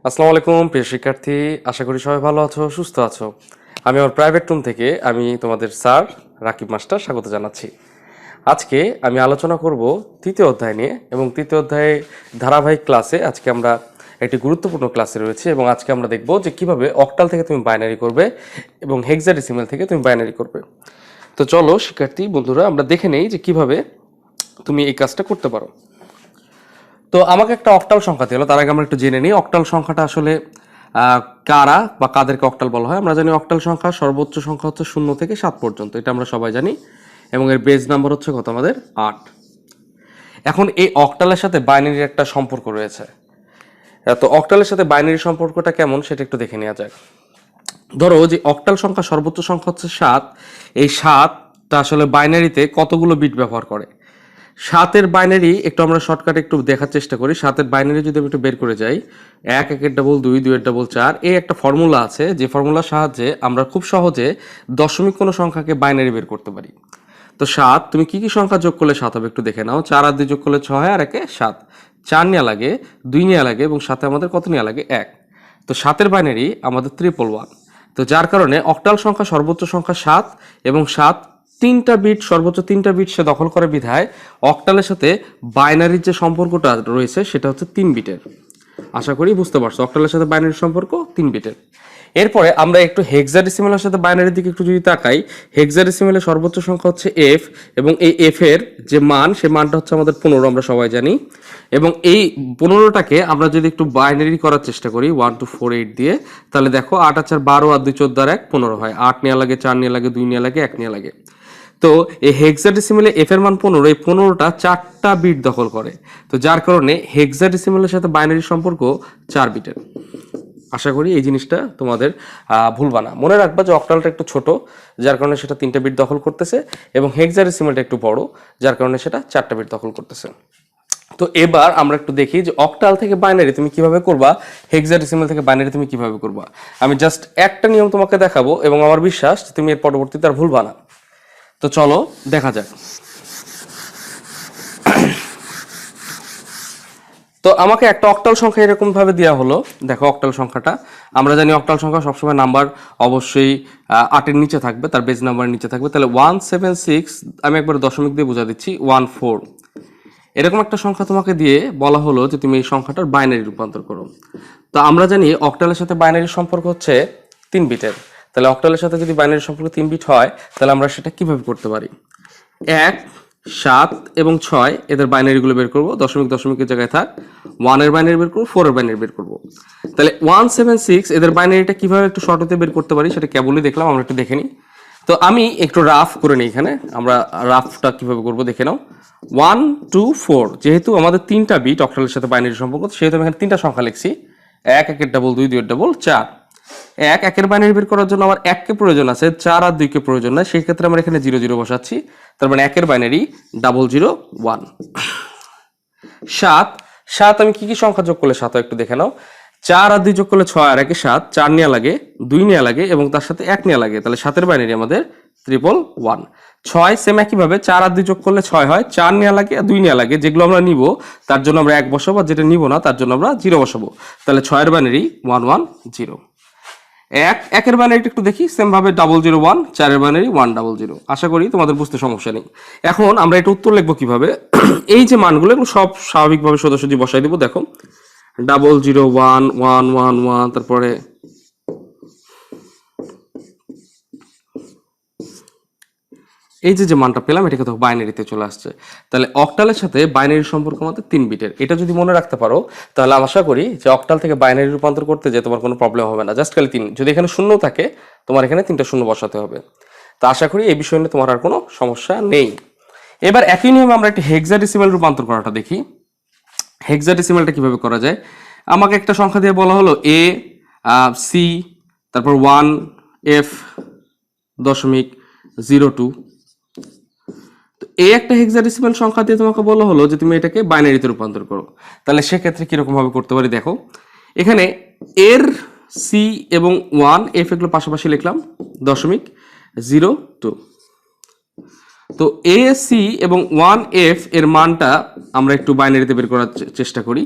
আসসালামু আলাইকুম প্রিয় শিক্ষার্থী, আশা করি সবাই ভালো আছো, সুস্থ আছো। আমি আমার প্রাইভেট রুম থেকে তোমাদের স্যার রাকিব মাস্টার স্বাগত জানাচ্ছি। আজকে আমি আলোচনা করব তৃতীয় অধ্যায় নিয়ে, এবং তৃতীয় অধ্যায়ে ধারাবাহিক ক্লাসে আজকে আমরা একটি গুরুত্বপূর্ণ ক্লাসে রয়েছে, এবং আজকে আমরা দেখব যে কিভাবে অক্টাল থেকে তুমি বাইনারি করবে এবং হেক্সাডেসিমাল থেকে তুমি বাইনারি করবে। তো চলো শিক্ষার্থী বন্ধুরা, আমরা দেখে নেই যে কিভাবে তুমি এই কাজটা করতে পারো। তো আমাকে একটা অক্টাল সংখ্যা দিল, তার আগে আমরা একটু জেনে নিই অক্টাল সংখ্যাটা আসলে কারা বা কাদেরকে অক্টাল বলা হয়। আমরা জানি অক্টাল সংখ্যা সর্বোচ্চ সংখ্যা হচ্ছে 0 থেকে 7 পর্যন্ত, এটা আমরা সবাই জানি, এবং এর বেজ নাম্বার হচ্ছে কত আমাদের 8। এখন এই অক্টালের সাথে বাইনারির একটা সম্পর্ক রয়েছে। তো অক্টালের সাথে বাইনারি সম্পর্কটা কেমন সেটা একটু দেখে নেওয়া যাক। ধরো যে অক্টাল সংখ্যা সর্বোচ্চ সংখ্যা হচ্ছে 7, এই 7টা আসলে বাইনারিতে কতগুলো বিট ব্যবহার করে। 7-এর বাইনারি একটু আমরা শর্টকাটে একটু দেখার চেষ্টা করি। 7-এর বাইনারি যদি আমি একটু বের করে যাই, 1 1 ডাবল 2 2 ডাবল 4, এই একটা ফর্মুলা আছে, যে ফর্মুলার সাহায্যে আমরা খুব সহজে দশমিক কোনো সংখ্যাকে বাইনারি বের করতে পারি। তো 7 তুমি কি কি সংখ্যা যোগ করলে 7 হবে একটু দেখে নাও। 4 আর 2 যোগ করলে 6 হয়, আর 1 7। 4 নেওয়া লাগে, 2 নেওয়া লাগে, এবং সাথে আমাদের কত নেওয়া লাগে 1। তো 7-এর বাইনারি আমাদের 111। তো যার কারণে অক্টাল সংখ্যা সর্বোচ্চ সংখ্যা 7, এবং 7 3টা বিট, সর্বোচ্চ 3টা বিট সে দখল করে বিধায় অক্টালের সাথে বাইনারির যে সম্পর্কটা রয়েছে সেটা হচ্ছে 3 বিটের। আশা করি বুঝতে পারছো অক্টালের সাথে বাইনারির সম্পর্ক 3 বিটের। এরপরে আমরা একটু হেক্সাডেসিমালের সাথে বাইনারির দিকে একটু যদি তাকাই, হেক্সাডেসিমালের সর্বোচ্চ সংখ্যা হচ্ছে f, এবং এই f এর যে মান, সে মানটা হচ্ছে আমাদের 15, আমরা সবাই জানি। এবং এই 15টাকে আমরা যদি একটু বাইনারি করার চেষ্টা করি 1 2 4 8 দিয়ে, তাহলে দেখো 8 আর 4 12, আর 2 14 আর 1 15 হয়। 8 নেওয়া লাগে, 4 নেওয়া লাগে, 2 নেওয়া লাগে, 1 নেওয়া লাগে। তো এই হেক্সাডেসিমালে এফ এর মান 15, এই 15টা 4টা বিট দখল করে। তো যার কারণে হেক্সাডেসিমালের সাথে বাইনারি সম্পর্ক 4 বিটের। আশা করি এই জিনিসটা তোমাদের ভুলবা না। মনে রাখবা যে অক্টালটা একটু ছোট, যার কারণে সেটা 3টা বিট দখল করতেছে, এবং হেক্সাডেসিমালটা একটু বড়, যার কারণে সেটা 4টা বিট দখল করতেছে। তো এবার আমরা একটু দেখি যে অক্টাল থেকে বাইনারি তুমি কিভাবে করবা, হেক্সাডেসিমাল থেকে বাইনারি তুমি কিভাবে করবা। আমি জাস্ট একটা নিয়ম তোমাকে দেখাবো, এবং আমার বিশ্বাস তুমি এর পরবর্তীতে আর ভুলবা না। তো চলো দেখা যাক। তো আমাকে একটা অক্টাল সংখ্যা এরকম ভাবে দেওয়া হলো। দেখো অক্টাল সংখ্যাটা, আমরা জানি অক্টাল সংখ্যা সবসময় নাম্বার অবশ্যই 8-এর নিচে থাকবে, তার বেজ নাম্বারের নিচে থাকবে। তাহলে 176, আমি একবার দশমিক দিয়ে বোঝা দিচ্ছি, 14, এরকম একটা সংখ্যা তোমাকে দিয়ে বলা হলো যে তুমি এই সংখ্যাটার বাইনারি রূপান্তর করো। তো আমরা জানি অক্টালের সাথে বাইনারির সম্পর্ক হচ্ছে 3 বিটের। তাহলে অক্টালের সাথে যদি বাইনারি সম্পর্ক 3 বিট হয়, তাহলে আমরা সেটা কিভাবে করতে পারি। 1 7 এবং 6 এদের বাইনারিগুলো বের করব, দশমিক দশমিকের জায়গায় থাক। 1 এর বাইনারি বের করব, 4 এর বাইনারি বের করব। তাহলে 176 এদের বাইনারিটা কিভাবে একটু শর্টতে বের করতে পারি সেটা কেবলই দেখলাম, আমরা একটু দেখে নিই। তো আমি একটু রাফ করে নিই, এখানে আমরা রাফটা কিভাবে করব দেখে নাও। 1 2 4, যেহেতু আমাদের 3টা বিট অক্টালের সাথে বাইনারি সম্পর্ক, সেহেতু আমি এখানে 3টা সংখ্যা লিখছি। 1 1 ডাবল 2 2 ডাবল 4। 1 1 এর বাইনারি বের করার জন্য আমার 1 কে প্রয়োজন আছে, 4 আর 2 কে প্রয়োজন নাই, সেই ক্ষেত্রে আমরা এখানে 0 0 বসাচ্ছি। তার মানে 1 এর বাইনারি 0 0 1। 7 7 আমি কি কি সংখ্যা যোগ করলে 7 হয় একটু দেখে নাও। 4 আর 2 যোগ করলে 6, আর 1 7, 4 নেওয়া লাগে, 2 নেওয়া লাগে, এবং তার সাথে 1 নেওয়া লাগে। তাহলে 7 এর বাইনারি আমাদের 111। 6 সেম একইভাবে 4 আর 2 যোগ করলে 6 হয়, 4 নেওয়া লাগে আর 2 নেওয়া লাগে, যেগুলো আমরা নিব তার জন্য আমরা 1 বসাবো, আর যেটা নিব না তার জন্য আমরা 0 বসাবো। তাহলে 6 এর বাইনারি 110। 1 এর বাইনারিটা একটু দেখি, সেম ভাবে 001, 4 এর বাইনারি 100। আশা করি তোমাদের বুঝতে সমস্যা নেই। এখন আমরা এটা উত্তর লিখবো কিভাবে। এই যে মানগুলো এগুলো সব স্বাভাবিকভাবে সোজাসুজি বসাই দিব। দেখো 001 111, তারপরে এই যে মানটা পেলাম, এটা কিন্তু বাইনারিতে চলে আসছে। তাহলে অক্টালের সাথে বাইনারির সম্পর্ক আমাদের 3 বিটের। এটা যদি মনে রাখতে পারো, তাহলে আশা করি যে অক্টাল থেকে বাইনারি রূপান্তর করতে যে তোমার কোনো প্রবলেম হবে না। জাস্ট খালি 3, যদি এখানে শূন্য থাকে তোমার এখানে 3টা শূন্য বসাতে হবে। তো আশা করি এই বিষয় নিয়ে তোমার আর কোনো সমস্যা নেই। এবার একই নিয়মে আমরা একটি হেক্সাডেসিমাল রূপান্তর করাটা দেখি। হেক্সাডেসিমালটা কিভাবে করা যায়। আমাকে একটা সংখ্যা দিয়ে বলা হলো a c, তারপর 1 f দশমিক 02। এই একটা হেক্সাডেসিমাল সংখ্যা দিয়ে তোমাকে বলা হলো যে তুমি এটাকে বাইনারিতে রূপান্তর করো। তাহলে সেক্ষেত্রে কিরকম ভাবে করতে পারি দেখো। এখানে এর সি এবং 1 এফ এগুলো পাশাপাশি লিখলাম, 0.02। তো এ সি এবং 1 এফ এর মানটা আমরা একটু বাইনারিতে বের করার চেষ্টা করি।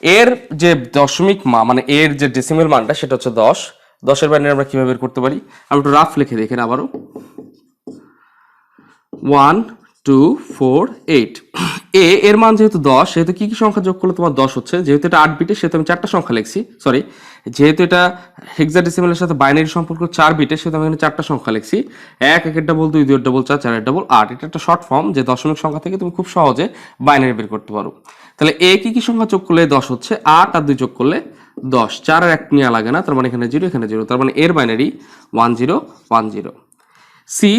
এর যে দশমিক মানে এর যে ডেসিমেল মানটা সেটা হচ্ছে 10। 10-এর বাইনারি আমরা কিভাবে বের করতে পারি? আমি একটু রাফ লিখে দেখেন আবারও। 1 2 4 8 এর মান যেহেতু 10, সেহেতু কি কি সংখ্যা যোগ করলে তোমার 10 হচ্ছে? যেহেতু এটা 8 বিটের, সেহেতু আমি 4টা সংখ্যা লিখছি। সরি, যেহেতু এটা হেক্সাডেসিমেলের সাথে বাইনারি সম্পর্ক 4 বিটের, সেহেতু আমি এখানে 4টা সংখ্যা লিখছি। 1 1 ডাবল 2 2 ডাবল 4 4 ডাবল 8। এটা একটা শর্ট ফর্ম যে দশমিক সংখ্যা থেকে তুমি খুব সহজে বাইনারি বের করতে পারো। তাহলে কি কি সংখ্যা যোগ করলে 10 হচ্ছে? 8 আর 2 যোগ করলে 10। 4 আর 1 নেওয়া লাগে না, তার মানে এখানে 0 এখানে 0, তার মানে এর বাইনারি 10 10।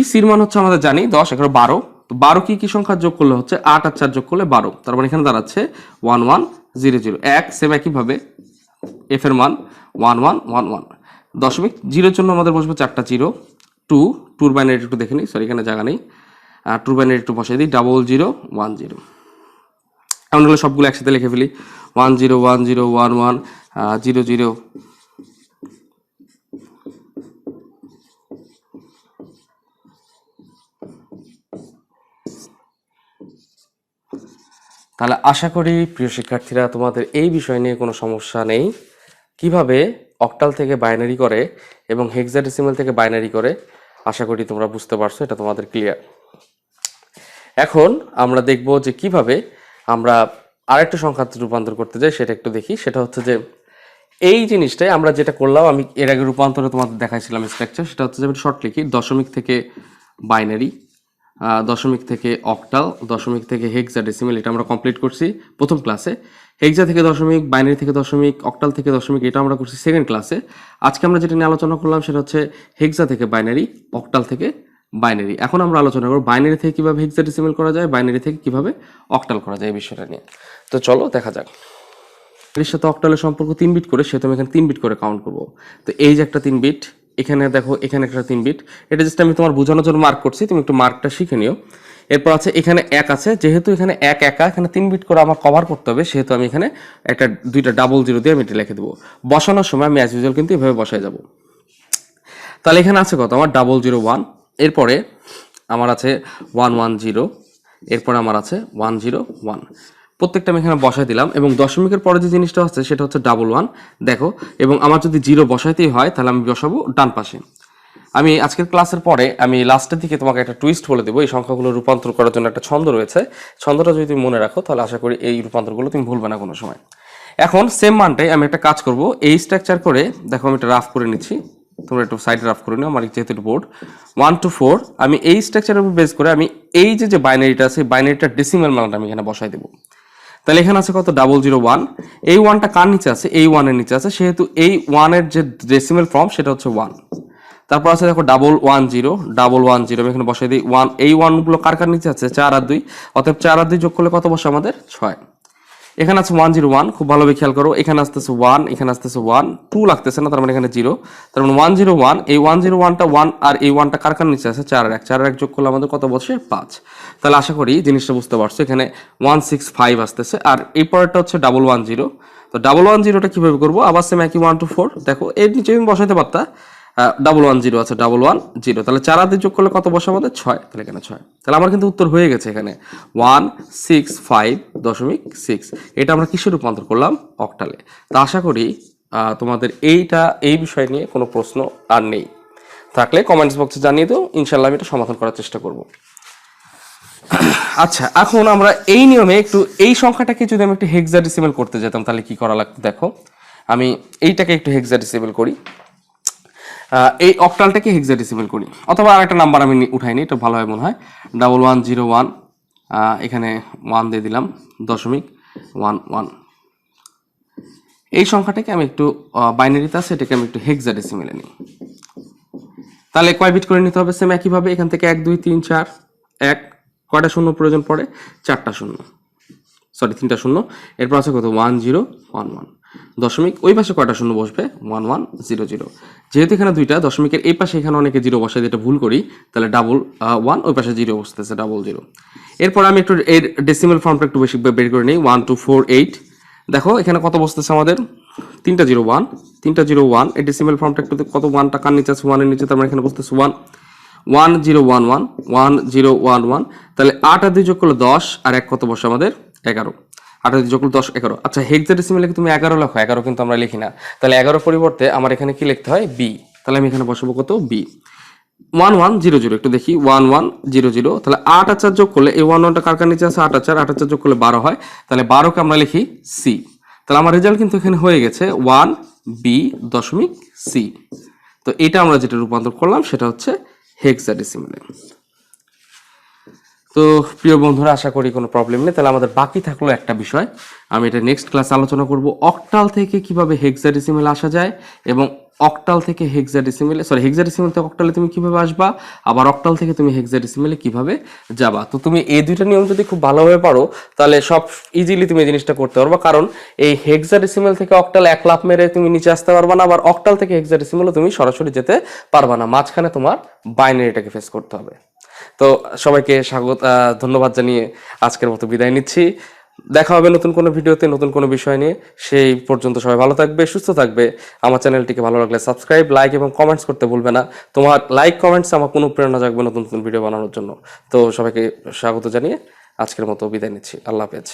সির মান হচ্ছে আমাদের জানি 10, এখানে 12। তো 12 কি সংখ্যা যোগ করলে হচ্ছে? 8 আর 4 যোগ করলে 12, তার মানে এখানে দাঁড়াচ্ছে 1 1 0 0। এক সেম একইভাবে এফ এর মান 1 1 1 1। দশমিক জিরোর জন্য আমাদের বসবে 4টা 0। 2 বাইনারি একটু দেখে নিই, সরি এখানে জায়গা নেই। 2 বাইনারি একটু বসাই দিই, 0 0 1 0। এমন হলে সবগুলো একসাথে লিখে ফেলি, 1 0 1 0 1 1 0 0। তাহলে আশা করি প্রিয় শিক্ষার্থীরা তোমাদের এই বিষয় নিয়ে কোনো সমস্যা নেই। কিভাবে অক্টাল থেকে বাইনারি করে এবং হেক্সাডেসিমাল থেকে বাইনারি করে, আশা করি তোমরা বুঝতে পারছো, এটা তোমাদের ক্লিয়ার। এখন আমরা দেখব যে কিভাবে আমরা আরেকটা সংখ্যাতে রূপান্তর করতে যাই, সেটা একটু দেখি। সেটা হচ্ছে যে এই জিনিসটাই আমরা যেটা করলাম, আমি এর আগে রূপান্তরে তোমাদের দেখাইছিলাম স্ট্রাকচার, সেটা হচ্ছে যে আমি শর্ট লিখি, দশমিক থেকে বাইনারি, দশমিক থেকে অক্টাল, দশমিক থেকে হেক্সাডেসিমাল, এটা আমরা কমপ্লিট করছি প্রথম ক্লাসে। হেক্সা থেকে দশমিক, বাইনারি থেকে দশমিক, অক্টাল থেকে দশমিক, এটা আমরা করছি সেকেন্ড ক্লাসে। আজকে আমরা যেটা নিয়ে আলোচনা করলাম সেটা হচ্ছে হেক্সা থেকে বাইনারি, অক্টাল থেকে বাইনারি। এখন আমরা আলোচনা করব বাইনারি থেকে কিভাবে হেক্সাডেসিমাল করা যায়, বাইনারি থেকে কিভাবে অক্টাল করা যায়, এই বিষয়টা নিয়ে। তো চলো দেখা যাক। এর সাথে অক্টালের সম্পর্ক 3 বিট করে, সেহেতু আমি এখানে 3 বিট করে কাউন্ট করব। তো এই যে একটা 3 বিট, এখানে দেখো এখানে একটা 3 বিট, এটা জাস্ট আমি তোমার বোঝানোর জন্য মার্ক করছি, তুমি একটু মার্কটা শিখে নিও। এরপর আছে এখানে 1 আছে, যেহেতু এখানে 1 একা, এখানে 3 বিট করে আমার কভার করতে হবে, সেহেতু আমি এখানে একটা 2টা 00 দিয়ে আমি এটা লিখে দেবো। বসানোর সময় আমি অ্যাজ ইউজুয়াল কিন্তু এভাবে বসায় যাব। তাহলে এখানে আছে কত? আমার 001, এরপরে আমার আছে 110, এরপরে আমার আছে 101। প্রত্যেকটা আমি এখানে বসাই দিলাম, এবং দশমিকের পরে যে জিনিসটা হচ্ছে সেটা হচ্ছে 11। দেখো, এবং আমার যদি 0 বসাইতেই হয় তাহলে আমি বসাবো ডান পাশে। আমি আজকের ক্লাসের পরে আমি লাস্টের দিকে তোমাকে একটা টুইস্ট বলে দেবো, এই সংখ্যাগুলো রূপান্তর করার জন্য একটা ছন্দ রয়েছে। ছন্দটা যদি তুমি মনে রাখো তাহলে আশা করি এই রূপান্তরগুলো তুমি ভুলবে না কোনো সময়। এখন সেম মানটাই আমি একটা কাজ করব, এই স্ট্রাকচার করে দেখো আমি এটা রাফ করে নিচ্ছি, তোমরা একটু সাইডে রাফ করে নিও, আমার যেহেতু এটা বোর্ড 1 to 4, আমি এই স্ট্রাকচারের উপর বেস করে আমি এই যে বাইনারিটা আছে, বাইনারিটার ডেসিমাল মানটা আমি এখানে বসাই দেবো। তাহলে এখানে আছে কত? 001। এই 1টা কার নিচে আছে? এই 1 এর নিচে আছে, সেহেতু এই 1 এর যে ডেসিমাল ফর্ম সেটা হচ্ছে 1। তারপর আছে দেখো 110 আমি এখানে বসাই দিই 1। এই 1 গুলো কার কার নিচে আছে? 4 আর 2, অতএব 4 আর 2 যোগ করলে কত বসে আমাদের? 6। এখানে আছে 101, খুব ভালোভাবে খেয়াল করো, এখানে আসতেছে 1, এখানে আসতেছে 1, 2 লাগতেছে না, তার মানে এখানে 0, তার মানে 101। এই 101টা 1 আর এই 1টা কার কার নিচে আছে? 4 আর 1, 4 আর 1 যোগ করলে আমাদের কত বসে? 5। তাহলে আশা করি জিনিসটা বুঝতে পারছো। এখানে 165 আসতেছে, আর এই পরেরটা হচ্ছে 110। তো 110টা কিভাবে করবো? আবার সেম একই 1 to 4, দেখো এর নিচে তুমি বসাইতে পারতা 110 আছে, 110। তাহলে 4 আর 2 যোগ করলে কত বসে আমাদের? 6। তাহলে এখানে 6। তাহলে আমার কিন্তু উত্তর হয়ে গেছে এখানে 165.6। এটা আমরা কিসে রূপান্তর করলাম? অক্টালে। তা আশা করি তোমাদের এই বিষয় নিয়ে কোনো প্রশ্ন আর নেই। থাকলে কমেন্টস বক্সে জানিয়ে দাও, ইনশাল্লাহ আমি এটা সমাধান করার চেষ্টা করব। আচ্ছা, এখন আমরা এই নিয়মে একটু এই সংখ্যাটাকে যদি আমি একটু হেক্সাডেসিমাল করতে যেতাম তাহলে কি করা লাগতো দেখো। আমি এইটাকে একটু হেক্সাডেসিমাল করি, এই অক্টালটাকে হেক্সাডেসিমাল করি, অথবা আরেকটা নাম্বার আমি উঠাইনি, এটা ভালো হয় মনে হয়। 1101, এখানে 1 দিয়ে দিলাম, 0.11। এই সংখ্যাটাকে আমি একটু বাইনারিতে আছে, এটাকে আমি একটু হেক্সাডেসিমালে নিই। তাহলে কয় বিট করে নিতে হবে? সেম একইভাবে এখান থেকে 1 2 3 4, 1 কয়টা শূন্য প্রয়োজন পড়ে? 4টা শূন্য, সরি 3টা শূন্য। এরপর আছে কত? 1011। দশমিক ওই পাশে কয়টা শূন্য বসবে? 1100। যেহেতু এখানে 2টা দশমিকের এই পাশে, এখানে অনেকে 0 বসায়, যেটা ভুল করি, তাহলে 111, ওই পাশে 0 বসতেছে 00। এরপর আমি একটু এর ডেসিমাল ফর্মটা একটু বেশি বের করে নিই, 1248। দেখো এখানে কত বসতেছে আমাদের? 3টা 01। এই ডেসিমাল ফর্মটা একটু কত? 1 টাকার নিচে আছে, 1 এর নিচে, তার মানে এখানে বসতেছে 1011। তাহলে 8 আর 2 যোগ করলে 10, আর 1 কত বসে আমাদের? 11। 8 যোগ করলে 10 11। আচ্ছা হেক্সাডেসিমেলে তুমি 11 লেখো, 11 কিন্তু আমরা লিখি না, তাহলে 11 পরিবর্তে আমার এখানে কি লিখতে হয় বি, তাহলে আমি এখানে বসাবো কত বি। 1100 একটু দেখি 1100, তাহলে 8 আর 4 যোগ করলে এই 11টা কার কার নিচে আছে 8 আর 4, 8 আর 4 যোগ করলে 12 হয়, তাহলে 12কে আমরা লিখি সি। তাহলে আমার রেজাল্ট কিন্তু এখানে হয়ে গেছে 1 বি দশমিক সি। তো এটা আমরা যেটা রূপান্তর করলাম সেটা হচ্ছে হেক্সাডেসিমেলে। তো প্রিয় বন্ধুরা, আশা করি কোনো প্রবলেম নেই। তাহলে আমাদের বাকি থাকলো একটা বিষয়, আমি এটা নেক্সট ক্লাসে আলোচনা করব, অক্টাল থেকে কিভাবে হেক্সাডেসিমেলে আসা যায় এবং অক্টাল থেকে হেক্সাডেসিমেলে হেক্সাডেসিমেল থেকে অক্টালে তুমি কিভাবে আসবা, আবার অক্টাল থেকে তুমি হেক্সাডেসিমেলে কিভাবে যাবা। তো তুমি এই দুইটা নিয়ম যদি খুব ভালোভাবে পারো তাহলে সব ইজিলি তুমি এই জিনিসটা করতে পারবা, কারণ এই হেক্সাডেসিমেল থেকে অক্টাল এক লাফ মেরে তুমি নিচে আসতে পারবা না, আবার অক্টাল থেকে হেক্সাডেসিমেলে তুমি সরাসরি যেতে পারবা না, মাঝখানে তোমার বাইনারিটাকে ফেস করতে হবে। তো সবাইকে ধন্যবাদ জানিয়ে আজকের মতো বিদায় নিচ্ছি। দেখা হবে নতুন কোনো ভিডিওতে নতুন কোনো বিষয় নিয়ে। সেই পর্যন্ত সবাই ভালো থাকবে, সুস্থ থাকবে। আমার চ্যানেলটিকে ভালো লাগলে সাবস্ক্রাইব, লাইক এবং কমেন্টস করতে ভুলবে না। তোমার লাইক কমেন্টস আমার কোনো প্রেরণা জাগবে নতুন নতুন ভিডিও বানানোর জন্য। তো সবাইকে স্বাগত জানিয়ে আজকের মতো বিদায় নিচ্ছি। আল্লাহ হাফেজ।